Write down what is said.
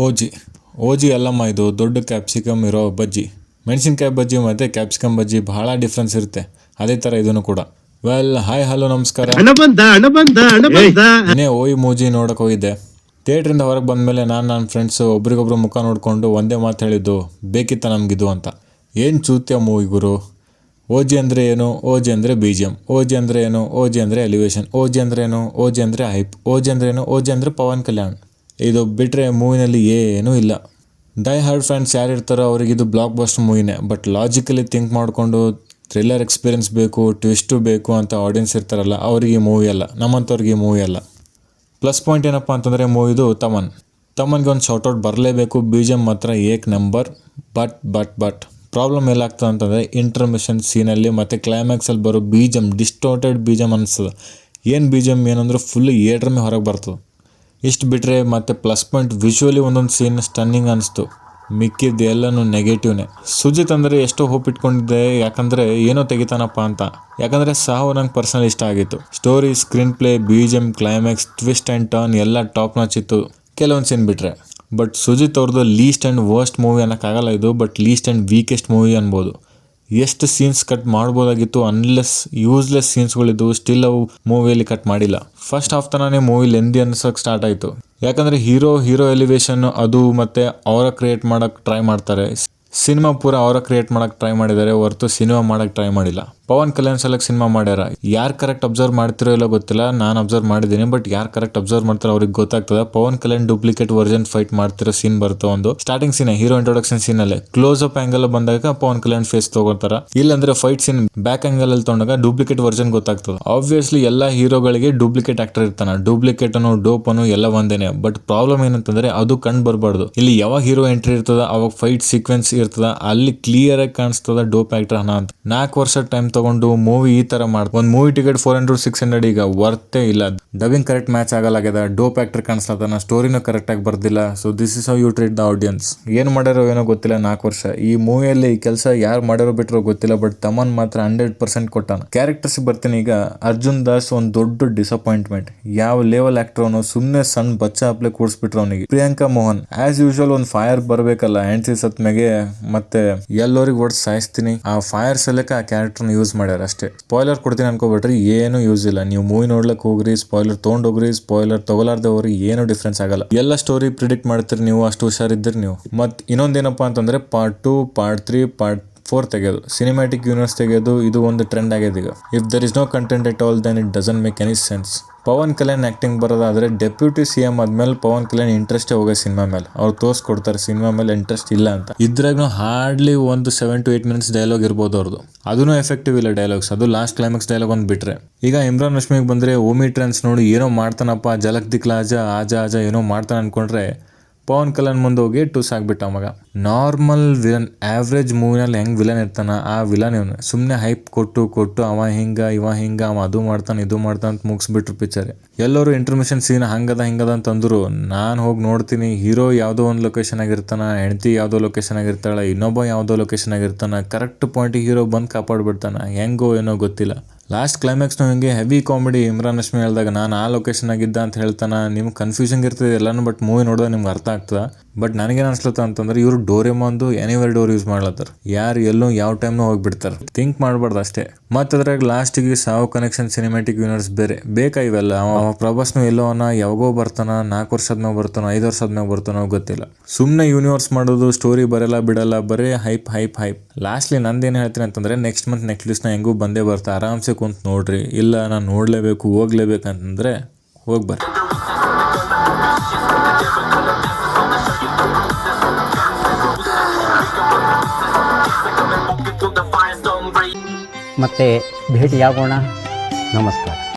ಓಜಿ ಓಜಿ ಅಲ್ಲಮ್ಮ, ಇದು ದೊಡ್ಡ ಕ್ಯಾಪ್ಸಿಕಮ್ ಇರೋ ಬಜ್ಜಿ. ಮೆಣಸಿನ್ಕಾಯಿ ಬಜ್ಜಿ ಮತ್ತು ಕ್ಯಾಪ್ಸಿಕಮ್ ಬಜ್ಜಿ ಬಹಳ ಡಿಫ್ರೆನ್ಸ್ ಇರುತ್ತೆ. ಅದೇ ಥರ ಇದನ್ನು ಕೂಡ. ವೆಲ್, ಹಾಯ್, ಹಲೋ, ನಮಸ್ಕಾರ. ಇನ್ನೇ ಓಯ್ ಮೂಜಿ ನೋಡೋಕೆ ಹೋಗಿದ್ದೆ. ಥಿಯೇಟ್ರಿಂದ ಹೊರಗೆ ಬಂದಮೇಲೆ ನನ್ನ ಫ್ರೆಂಡ್ಸು ಒಬ್ರಿಗೊಬ್ರು ಮುಖ ನೋಡಿಕೊಂಡು ಒಂದೇ ಮಾತು ಹೇಳಿದ್ದು, ಬೇಕಿತ್ತ ನಮಗಿದು ಅಂತ. ಏನು ಚೂತ್ಯ ಮೂವಿ ಗುರು. ಓಜಿ ಅಂದರೆ ಏನು? ಓಜಿ ಅಂದರೆ BGM. ಓಜಿ ಅಂದರೆ ಏನು? ಓಜಿ ಅಂದರೆ ಎಲಿವೇಶನ್. ಓಜಿ ಅಂದರೆ ಏನು? ಓಜಿ ಅಂದರೆ ಹೈಪ್. ಓಜಿ ಅಂದರೆ ಏನು? ಓಜಿ ಅಂದರೆ ಪವನ್ ಕಲ್ಯಾಣ್. ಇದು ಬಿಟ್ಟರೆ ಮೂವಿನಲ್ಲಿ ಏನೂ ಇಲ್ಲ. ಡೈ ಹಾರ್ಡ್ ಫ್ಯಾನ್ಸ್ ಯಾರು ಇರ್ತಾರೋ ಅವ್ರಿಗೆ ಇದು ಬ್ಲಾಕ್ ಬಸ್ಟರ್ ಮೂವಿನೇ. ಬಟ್ ಲಾಜಿಕಲಿ ಥಿಂಕ್ ಮಾಡಿಕೊಂಡು ಥ್ರಿಲ್ಲರ್ ಎಕ್ಸ್ಪೀರಿಯನ್ಸ್ ಬೇಕು, ಟ್ವಿಸ್ಟು ಬೇಕು ಅಂತ ಆಡಿಯನ್ಸ್ ಇರ್ತಾರಲ್ಲ, ಅವ್ರಿಗೆ ಈ ಮೂವಿ ಅಲ್ಲ. ನಮ್ಮಂಥವ್ರಿಗೆ ಈ ಮೂವಿ ಅಲ್ಲ. ಪ್ಲಸ್ ಪಾಯಿಂಟ್ ಏನಪ್ಪ ಅಂತಂದರೆ ಮೂವಿದು ತಮನ್ಗೆ ಒಂದು ಶಾರ್ಟ್ಔಟ್ ಬರಲೇಬೇಕು. BGM ಮಾತ್ರ ಏಕ್ ನಂಬರ್. ಬಟ್ ಪ್ರಾಬ್ಲಮ್ ಎಲ್ಲಾಗ್ತದೆ ಅಂತಂದರೆ ಇಂಟರ್ಮಿಷನ್ ಸೀನಲ್ಲಿ ಮತ್ತು ಕ್ಲೈಮ್ಯಾಕ್ಸಲ್ಲಿ ಬರೋ BGM ಡಿಸ್ಟೋರ್ಟೆಡ್ BGM ಅನಿಸ್ತದೆ. ಏನು BGM ಏನಂದ್ರೆ ಫುಲ್ ಏಟ್ರಮೆ ಹೊರಗೆ ಬರ್ತದೆ. ಇಷ್ಟು ಬಿಟ್ಟರೆ ಮತ್ತು ಪ್ಲಸ್ ಪಾಯಿಂಟ್ ವಿಜುವಲಿ ಒಂದೊಂದು ಸೀನ್ ಸ್ಟನ್ನಿಂಗ್ ಅನಿಸ್ತು. ಮಿಕ್ಕಿದ್ದು ಎಲ್ಲನೂ ನೆಗೆಟಿವ್ನೇ. ಸುಜಿತ್ ಅಂದರೆ ಎಷ್ಟೋ ಹೋಪ್ ಇಟ್ಕೊಂಡಿದ್ದೆ, ಯಾಕಂದರೆ ಏನೋ ತೆಗಿತಾನಪ್ಪ ಅಂತ. ಯಾಕಂದರೆ ಸಾವು ನಂಗೆ ಪರ್ಸನಲ್ ಇಷ್ಟ ಆಗಿತ್ತು. Story, screenplay, BGM, climax, twist and turn ಎಲ್ಲ ಟಾಪ್ ನಾಚ್ ಇತ್ತು, ಕೆಲವೊಂದು ಸೀನ್ ಬಿಟ್ಟರೆ. ಬಟ್ ಸುಜಿತ್ ಅವ್ರದ್ದು ಲೀಸ್ಟ್ ಆ್ಯಂಡ್ ವರ್ಸ್ಟ್ ಮೂವಿ ಅನ್ನೋಕ್ಕಾಗಲ್ಲ ಇದು, but least and weakest movie ಅನ್ಬೋದು. ಎಷ್ಟು ಸೀನ್ಸ್ ಕಟ್ ಮಾಡ್ಬೋದಾಗಿತ್ತು, ಅನ್ಲೆಸ್ ಯೂಸ್ಲೆಸ್ ಸೀನ್ಸ್ಗಳಿದ್ದು ಸ್ಟಿಲ್ ಅವು ಮೂವಿಯಲ್ಲಿ ಕಟ್ ಮಾಡಿಲ್ಲ. ಫಸ್ಟ್ ಹಾಫ್ ತನಕ ಮೂವಿ ಲೆಂದಿ ಅನ್ಸೋಕೆ ಸ್ಟಾರ್ಟ್ ಆಯಿತು. ಯಾಕಂದರೆ ಹೀರೋ ಎಲಿವೇಶನ್ ಅದು ಮತ್ತು ಅವರ ಕ್ರಿಯೇಟ್ ಮಾಡೋಕ್ಕೆ ಟ್ರೈ ಮಾಡ್ತಾರೆ. ಸಿನಿಮಾ ಪೂರ ಅವರ ಕ್ರಿಯೇಟ್ ಮಾಡೋಕ್ಕೆ ಟ್ರೈ ಮಾಡಿದ್ದಾರೆ ಹೊರತು ಸಿನಿಮಾ ಮಾಡೋಕ್ಕೆ ಟ್ರೈ ಮಾಡಿಲ್ಲ. ಪವನ್ ಕಲ್ಯಾಣ್ ಸಲಕ್ಕೆ ಸಿನಿಮಾ ಮಾಡ್ಯಾರ. ಯಾರು ಕರೆಕ್ಟ್ ಅಬ್ಸರ್ವ್ ಮಾಡ್ತಿರೋ ಇಲ್ಲ ಗೊತ್ತಿಲ್ಲ, ನಾನು ಅಬ್ಸರ್ವ್ ಮಾಡಿದ್ದೀನಿ. ಬಟ್ ಯಾರು ಕರೆಕ್ಟ್ ಅಬ್ಸರ್ವ್ ಮಾಡ್ತಾರೋ ಅವ್ರಿಗೆ ಗೊತ್ತಾಗ್ತದೆ. Pavan Kalyan duplicate version fight ಮಾಡ್ತಿರೋ ಸೀನ್ ಬರುತ್ತೆ. ಒಂದು ಸ್ಟಾರ್ಟಿಂಗ್ ಸೀನ್, ಹೀರೋ ಇಂಟ್ರೊಡಕ್ಷನ್ ಸೀನಲ್ಲೇ ಕ್ಲೋಸ್ ಅಪ್ ಆಂಗಲ್ ಬಂದಾಗ ಪವನ್ ಕಲ್ಯಾಣ್ ಫೇಸ್ ತಗೋತಾರ. ಇಲ್ಲಾಂದ್ರೆ ಫೈಟ್ ಸೀನ್ ಬ್ಯಾಕ್ ಆಂಗಲ್ ಅಲ್ಲಿ ತಗೊಂಡಾಗ ಡೂಪ್ಲಿಕೇಟ್ ವರ್ಜನ್ ಗೊತ್ತಾಗ್ತದೆ. ಆಬ್ವಿಯಸ್ಲಿ ಎಲ್ಲ ಹೀರೋಗಳಿಗೆ ಡೂಪ್ಲಿಕೇಟ್ ಆಕ್ಟರ್ ಇರ್ತಾನೆ. ಡೂಪ್ಲಿಕೇಟ್ ಅನ್ನು ಡೋಪ್ ಅನ್ನು ಎಲ್ಲ ಒಂದೇನೆ. ಬಟ್ ಪ್ರಾಬ್ಲಮ್ ಏನಂತಂದ್ರೆ ಅದು ಕಂಡು ಬರಬಾರ್ದು. ಇಲ್ಲಿ ಯಾವಾಗ ಹೀರೋ ಎಂಟ್ರಿ ಇರ್ತದ ಅವಾಗ ಫೈಟ್ ಸೀಕ್ವೆನ್ಸ್ ಇರ್ತದ, ಅಲ್ಲಿ ಕ್ಲಿಯರ್ ಆಗಿ ಕಾಣಿಸ್ತದ ಡೋಪ್ ಆಕ್ಟರ್ ಹಣ ಅಂತ. 4 ವರ್ಷ ಟೈಮ್ ತಗೊಂಡು ಮೂವಿ ಈ ತರ ಮಾಡಿ ಒಂದು ಮೂವಿ ಟಿಕೆಟ್ 400-600 ಈಗ ವರ್ತೇ ಇಲ್ಲ. ಡಬ್ಬಿಂಗ್ ಕರೆಕ್ಟ್ ಮ್ಯಾಚ್ ಆಗಲಾಗ್ಯದ, ಡೋಪ್ ಆಕ್ಟರ್ ಕಾಣಿಸ್ಲತ್ತಾನ, ಸ್ಟೋರಿನೂ ಕರೆಕ್ಟ್ ಆಗಿ ಬರ್ದಿಲ್ಲ. So this is how you treat the audience. ಏನು ಮಾಡ್ಯಾರೋ ಏನೋ ಗೊತ್ತಿಲ್ಲ 4 ವರ್ಷ. ಈ ಮೂವಿಯಲ್ಲಿ ಈ ಕೆಲಸ ಯಾರು ಮಾಡ್ಯಾರೋ ಬಿಟ್ಟರೋ ಗೊತ್ತಿಲ್ಲ. ಬಟ್ ತಮನ್ ಮಾತ್ರ 100% ಕೊಟ್ಟಾನ. ಕ್ಯಾರೆಕ್ಟರ್ಸ್ ಬರ್ತೀನಿ ಈಗ. ಅರ್ಜುನ್ ದಾಸ್ ಒಂದು ದೊಡ್ಡ ಡಿಸಪಾಯಿಂಟ್ಮೆಂಟ್. ಯಾವ ಲೆವೆಲ್ ಆಕ್ಟರ್ ಅವನು, ಸುಮ್ಮನೆ ಸಣ್ಣ ಬಚ್ಚ ಅಪ್ಲೆ ಕೂಡಿಸ್ಬಿಟ್ರು ಅವನಿಗೆ. ಪ್ರಿಯಾಂಕಾ ಮೋಹನ್ ಆಸ್ ಯೂಶುವಲ್ ಒಂದು ಫೈರ್ ಬರ್ಬೇಕಲ್ಲ ಹೆಂಡ್ತಿ ಸತ್ ಮ್ಯಾಗೆ, ಮತ್ತೆ ಎಲ್ಲರಿಗೆ ಒಟ್ಟು ಸಾಯಿಸ್ತೀನಿ ಆ ಫೈರ್ ಸಲಕ್ಕೆ ಆ ಕ್ಯಾರೆಕ್ಟರ್ನ ಯೂಸ್ ಮಾಡ್ಯಾರ ಅಷ್ಟೇ. ಸ್ಪಾಯ್ಲರ್ ಕೊಡ್ತೀನಿ ಅನ್ಕೋಬಿಟ್ರಿ, ಏನು ಯೂಸ್ ಇಲ್ಲ. ನೀವು ಮೂವಿ ನೋಡ್ಲಕ್ಕೆ ಹೋಗ್ರಿ, ಸ್ಪಾಯ್ಲರ್ ತೊಗೊಂಡೋಗ್ರಿ. ಸ್ಪಾಯ್ಲರ್ ತಗೊಲಾರ್ದೆ ಹೋಗ್ರಿ, ಏನು ಡಿಫ್ರೆನ್ಸ್ ಆಗಲ್ಲ. ಎಲ್ಲ ಸ್ಟೋರಿ ಪ್ರಿಡಿಕ್ಟ್ ಮಾಡ್ತೀರಿ ನೀವು, ಅಷ್ಟು ಹುಷಾರಿದ್ದೀರಿ ನೀವು. ಮತ್ತು ಇನ್ನೊಂದೇನಪ್ಪ ಅಂತಂದ್ರೆ ಪಾರ್ಟ್ 2, ಪಾರ್ಟ್ 3, ಪಾರ್ಟ್ 4 ತೆಗೆಯೋದು, ಸಿನಿಮ್ಯಾಟಿಕ್ ಯೂನಿವರ್ಸ್ ತೆಗೆಯೋದು, ಇದು ಒಂದು ಟ್ರೆಂಡ್ ಆಗಿದೆ ಈಗ. If there is no content at all then it doesn't make any sense. Pavan Kalyan acting ಬರೋದಾದ್ರೆ ಡೆಪ್ಯೂಟಿ CM ಆದ್ಮೇಲೆ ಪವನ್ ಕಲ್ಯಾಣ್ ಇಂಟ್ರೆಸ್ಟೇ ಹೋಗೋ ಸಿನಿಮಾ ಮೇಲೆ. ಅವ್ರು ತೋರಿಸ್ಕೊಡ್ತಾರೆ ಸಿನಿಮಾ ಮೇಲೆ ಇಂಟ್ರೆಸ್ಟ್ ಇಲ್ಲ ಅಂತ. ಇದ್ರಾಗ ಹಾರ್ಡ್ಲಿ ಒಂದು 7 to 8 minutes ಡೈಲಾಗ್ ಇರ್ಬೋದು ಅವ್ರದ್ದು. ಅದೂ ಎಫೆಕ್ಟಿವ್ ಇಲ್ಲ ಡೈಲಾಗ್ಸ್. ಅದು ಲಾಸ್ಟ್ ಕ್ಲೈಮ್ಯಾಕ್ಸ್ ಡೈಲಾಗ್ ಒಂದು ಬಿಟ್ರೆ. ಈಗ ಇಮ್ರಾನ್ ಹಶ್ಮಿಗೆ ಬಂದರೆ ಓಮಿ ಟ್ರೆಂಡ್ಸ್ ನೋಡಿ ಏನೋ ಮಾಡ್ತಾನಪ್ಪ, ಜಲಕ್ ದಿಕ್ಲ ಆಜ ಏನೋ ಮಾಡ್ತಾನೆ ಅನ್ಕೊಂಡ್ರೆ ಪವನ್ ಕಲ್ಯಾಣ್ ಮುಂದೆ ಹೋಗಿ ಟೂಸ್ ಆಗ್ಬಿಟ್ಟ ಮಗ. ನಾರ್ಮಲ್ ವಿಲನ್, ಆವ್ರೇಜ್ ಮೂವಿನಲ್ಲಿ ಹೆಂಗೆ ವಿಲನ್ ಇರ್ತಾನ ಆ ವಿಲನ್ ಇವನು. ಸುಮ್ಮನೆ ಹೈಪ್ ಕೊಟ್ಟು ಅವ ಹಿಂಗ ಇವ ಹಿಂಗ, ಅವ ಅದು ಮಾಡ್ತಾನೆ ಇದು ಮಾಡ್ತಾನೆ ಅಂತ ಮುಗಿಸ್ಬಿಟ್ರು ಪಿಕ್ಚರ್. ಎಲ್ಲರೂ ಇಂಟರ್ಮಿಷನ್ ಸೀನ್ ಹಂಗದ ಅಂತಂದ್ರು. ನಾನು ಹೋಗಿ ನೋಡ್ತೀನಿ, ಹೀರೋ ಯಾವುದೋ ಒಂದು ಲೊಕೇಶನ್ ಆಗಿರ್ತಾನ, ಹೆಂಡತಿ ಯಾವುದೋ ಲೊಕೇಶನ್ ಆಗಿರ್ತಾಳೆ, ಇನ್ನೊಬ್ಬ ಯಾವುದೋ ಲೊಕೇಶನ್ ಆಗಿರ್ತಾನ. ಕರೆಕ್ಟ್ ಪಾಯಿಂಟಿಗೆ ಹೀರೋ ಬಂದು ಕಾಪಾಡ್ಬಿಡ್ತಾನ. ಹೆಂಗೋ ಏನೋ ಗೊತ್ತಿಲ್ಲ. ಲಾಸ್ಟ್ ಕ್ಲೈಮ್ಯಾಕ್ಸ್ನು ಹಿಂಗೆ ಹೆವಿ ಕಾಮಿಡಿ. ಇಮ್ರಾನ್ ಹಶ್ಮಿ ಹೇಳಿದಾಗ ನಾನು ಆ ಲೊಕೇಶನ್ ಆಗಿದ್ದ ಅಂತ ಹೇಳ್ತಾನೆ. ನಿಮ್ಗೆ ಕನ್ಫ್ಯೂಷನ್ ಇರ್ತದೆ ಎಲ್ಲನೂ, ಬಟ್ ಮೂವಿ ನೋಡಿದ್ರೆ ನಿಮ್ಗೆ ಅರ್ಥ ಆಗ್ತದೆ. ಬಟ್ ನನಗೇನು ಅನ್ಸ್ಲತ್ತ ಅಂತಂದ್ರೆ ಇವರು ಡೋರೆಮಾನ್ದು ಎನಿವೇರ್ ಡೋರ್ ಯೂಸ್ ಮಾಡ್ಲತ್ತಾರ. ಯಾರು ಎಲ್ಲೋ ಯಾವ ಟೈಮ್ನೂ ಹೋಗ್ಬಿಡ್ತಾರೆ. ಥಿಂಕ್ ಮಾಡಬಾರ್ದು ಅಷ್ಟೇ. ಮತ್ತು ಅದ್ರಾಗ ಲಾಸ್ಟಿಗೆ ಸಾವು ಕನೆಕ್ಷನ್, ಸಿನಿಮ್ಯಾಟಿಕ್ ಯೂನಿವರ್ಸ್ ಬೇರೆ ಬೇಕಾ ಇವೆಲ್ಲ. ಅವ ಪ್ರಭಾಸ್ನು ಎಲ್ಲೋ ಯಾವಾಗೋ ಬರ್ತಾನ, 4 ವರ್ಷದ ಮ್ಯಾಗ ಬರ್ತಾನೋ 5 ವರ್ಷದ ಮ್ಯಾಗ ಬರ್ತಾನೋ ಗೊತ್ತಿಲ್ಲ. ಸುಮ್ಮನೆ ಯೂನಿವರ್ಸ್ ಮಾಡೋದು, ಸ್ಟೋರಿ ಬರಲ್ಲ ಬಿಡಲ್ಲ, ಬರೀ ಹೈಪ್. ಲಾಸ್ಟ್ಲಿ ನಂದೇನು ಹೇಳ್ತೀನಿ ಅಂತಂದ್ರೆ ನೆಕ್ಸ್ಟ್ ಮಂತ್ ನೆಟ್ಫ್ಲಿಕ್ಸ್ನ ಹೆಂಗೂ ಬಂದೇ ಬರ್ತಾ, ಆರಾಮ್ಸೆ ಕುಂತ ನೋಡ್ರಿ. ಇಲ್ಲ ನಾನು ನೋಡಲೇಬೇಕು ಹೋಗ್ಲೇಬೇಕಂತಂದ್ರೆ ಹೋಗ್ಬರ್ರಿ. ಮತ್ತೆ ಭೇಟಿಯಾಗೋಣ. ನಮಸ್ಕಾರ.